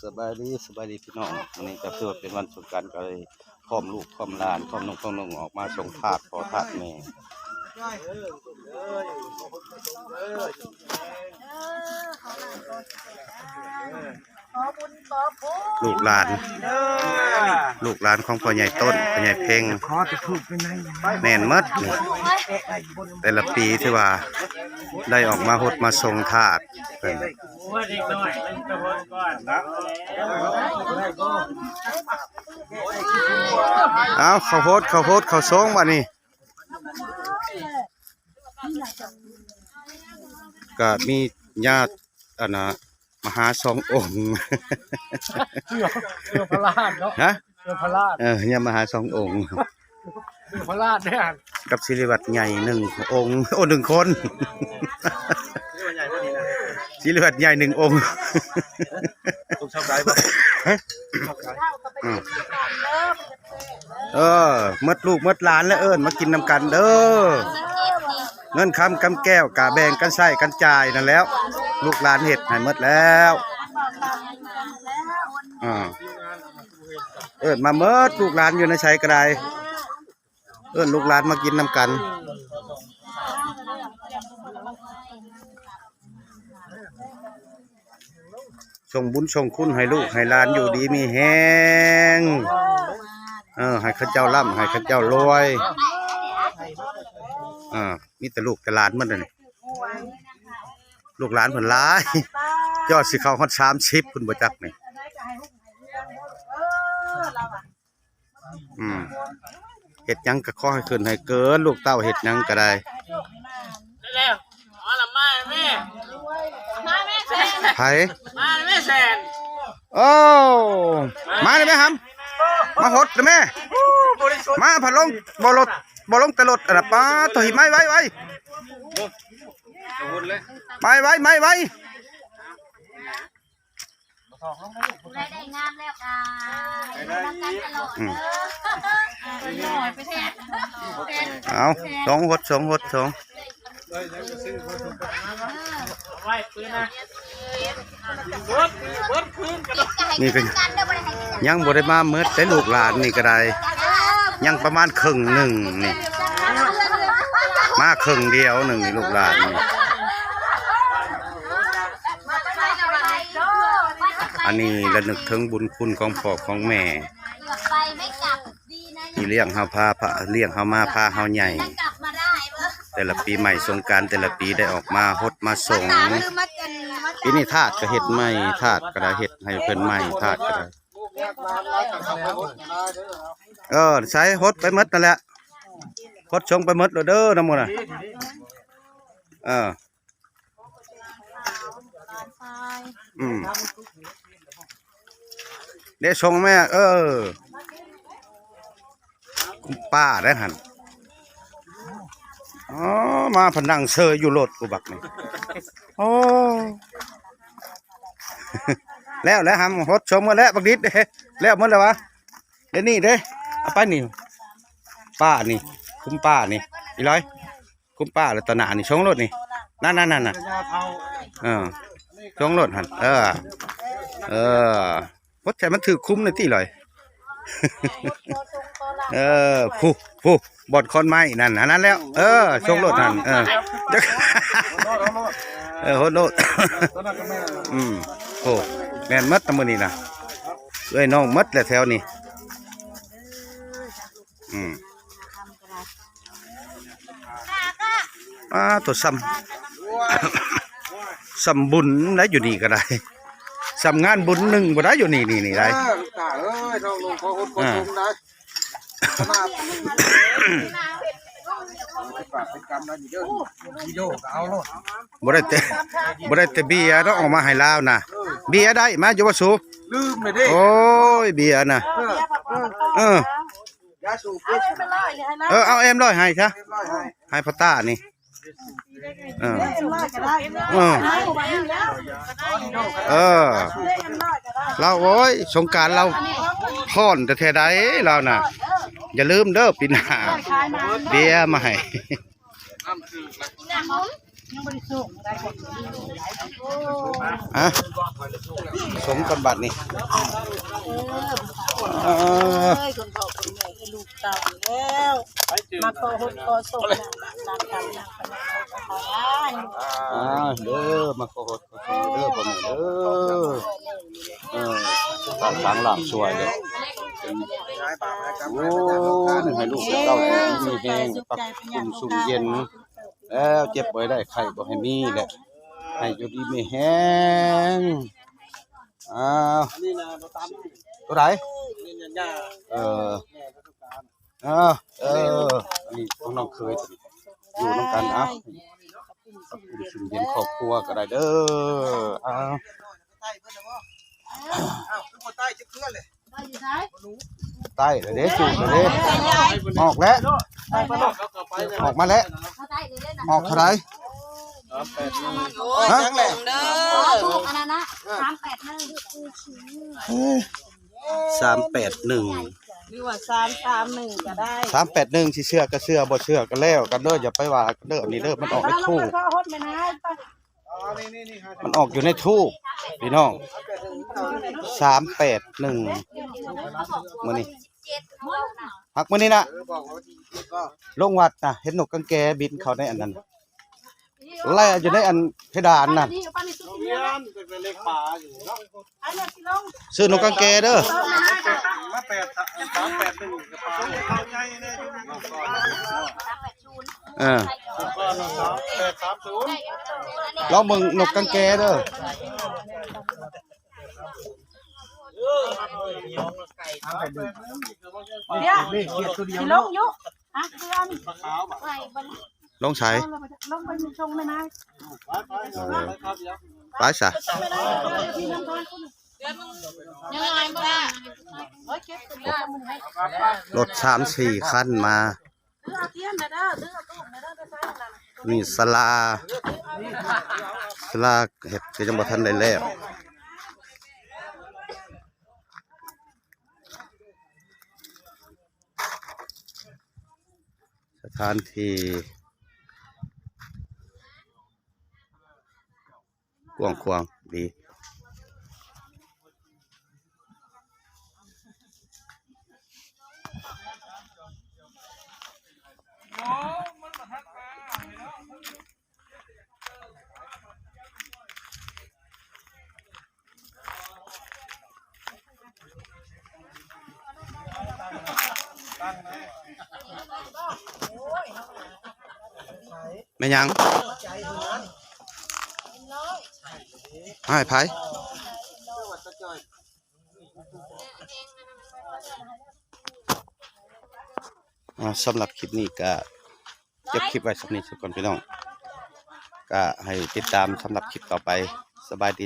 สบายดีพี่น้องวันนี้ก็ถือว่าเป็นวันสงกรานต์ก็เลยพร้อมลูกพร้อมหลานพร้อมน้องออกมาส่งทาสขอทาสแม่ลูกหลานของพ่อใหญ่ต้นพ่อใหญ่เพ่งแน่นมัดนี่แต่ละปีที่ว่าได้ออกมาหดมาส่งทาสเป็นเอาข้าวโพดข้าวซองมานี่ก็มีญาติมหาสององค์เรือพระราชเนาะฮะเรือพระราชญาติมหาสององค์เรือพระราชเนี่ยกับศิริวัตรใหญ่หนึ่งองค์หนึ่งคนศิริวัตรใหญ่หนึ่งองค์ต้องชอบใจป่ะมัดลูกมัดหลานแล้วมากินน้ำกันเด้อเงินคำกำแก้วกะแบ่งกันใส่กันจ่ายนั่นแล้วลูกหลานเห็ดให้หมดแล้วมาเมิดลูกหลานอยู่ในชัยกระไดลูกหลานมากินน้ำกันส่งบุญส่งคุณให้ลูกให้หลานอยู่ดีมีแห้งให้ข้าเจ้าร่ำให้ข้าเจ้ารวยมีแต่ลูกแต่หลานมันเลยลูกหลานผลร้ายยอดสิเขาฮอด30คุณบ่จักนี่เห็ดยังก็ขอให้ขึ้นให้เกินลูกเต้าเห็ดยังก็ได้แล้วมาละมาแม่แสนไผมาแม่แสนโอ้มาเลยแม่หำมาหดเลยแม่มาผัดลงบ่ลงแต่รถอะป้าตัวหิไม้ไว้ไว้ได้งานแล้วค่ะได้กันตลอดเอาสองหดนี่เป็นยังบ่ได้มาเมื่อแต่ลูกหลานนี่ก็ได้ยังประมาณครึ่งหนึ่งนี่มาครึ่งเดียวหนึ่งลูกหลานนี่อันนี้ระลึกถึงบุญคุณของพ่อของแม่ที่เลี้ยงเฮาเลี้ยงเฮามาพาเฮาใหญ่แต่ละปีใหม่สงกรานต์แต่ละปีได้ออกมาฮดมาส่งปีนี้ทาสก็เฮ็ดใหม่ทาสก็ได้เฮ็ดให้เพิ่นใหม่ทาสก็ได้ใช้ฮดไปหมดนั่นแหละฮดชงไปหมดแล้วเด้อน้ำมันน่ะเดี๋ยวชงแม่คุณป้าได้หันมาพนังเซยอยู่รถกูบักนี่โอ้แล้วหำฮดชงมาแล้วบักดิดเด้แล้วมันแล้ววะเดี๋ยวนี้เด้เอาไปนี่ป้านี่คุ้มป้านี่อีร้อยคุ้มป้าแล้วตะหนานี่ชงรถนี่นั่นชงรถหันพดใจมันถือคุ้มเลยที่ลอยผู้บอดคอนไม้นั่นแล้วชงรถหันโหดโลดโอ้แม่นมัดตะมือนี่นะน้องมัดแหละแถวนี้ตัวซ้ำบุญได้อยู่นี่ก็ได้ซ้ำงานบุญหนึ่งบ่ได้อยู่นี่ได้บ่ได้แต่เบียร์ต้องออกมาให้ลาวนะเบียร์ได้มาอยู่ว่าสูลืมเลยดิโอ้ยเบียร์นะเอาเอ็มร้อยให้ซะให้พ่อตานี่เราโอ้ยสงกรานต์เราพ่อนแต่แท้ใดเราน่ะอย่าลืมเด้อปีหน้าเบียร์มาให้ อ่ะสมกันบัดนี่เออ คนพ่อคนแม่ให้ลูกเต่าแล้วมาขอหดขอส่งนะรักกันนะขอเด้อมาขอโทษขอโทษเด้อพ่อแม่เด้อตามฝังหลังช่วยเด้อโอ้ยให้ลูกเต้ามีแห้งปักอุ่นสุ่มเย็นแล้วเจ็บไว้ได้ไข้บ่ให้มีแหละให้อยู่ดีมีแห้งอ้าวตัวไหนเอออันนี้ต้องน้องเคยตัวนี้อยู่น้ำกันอ่ะปักอุ่นสุ่มเย็นครอบครัวก็ได้เด้ออ้าวใต้เลยเด้จูดเลยเด้ออกแล้วออกมาแล้วออกเท่าไหร่ฮะ ถูกอันนั้นนะ381 หรือว่า331ก็ได้ 381สิเชื่อก็เชื่อบ่เชื่อก็แล้วกันเด้ออย่าไปว่ากันเด้อนี่เด้อมันออกในทูบมันออกอยู่ในทูบพี่น้อง381มื้อนี้ฮักมื้อนี้น่ะลงวัดน่ะเห็นนกกังแกบินเข้าในอันนั้นไล่อยู่ในอันเพดานนั่นซื้อนกกังแกเด้อลองมึงนกกังแกเด้อเดี๋ยวสิลงอยู่อ่ะเพื่อน ลงใช้ ลงไปชงแม่นาย ไปซะ ยังไงบ่ได้โอ้ยเก็บตัวแล้วมึงให้ รถ3-4คันมา เอาเทียนเด้อซื้อตู้เด้อใส่นั่น นี่ศาลาเฮ็ดก็ยังบ่ทันได้แล้วสถานที่กว้างขวางดีแม่ยังให้ไผสำหรับคลิปนี้ก็เก็บคลิปไว้สำนี้สักก่อนพี่น้องก็ให้ติดตามสำหรับคลิปต่อไปสบายดี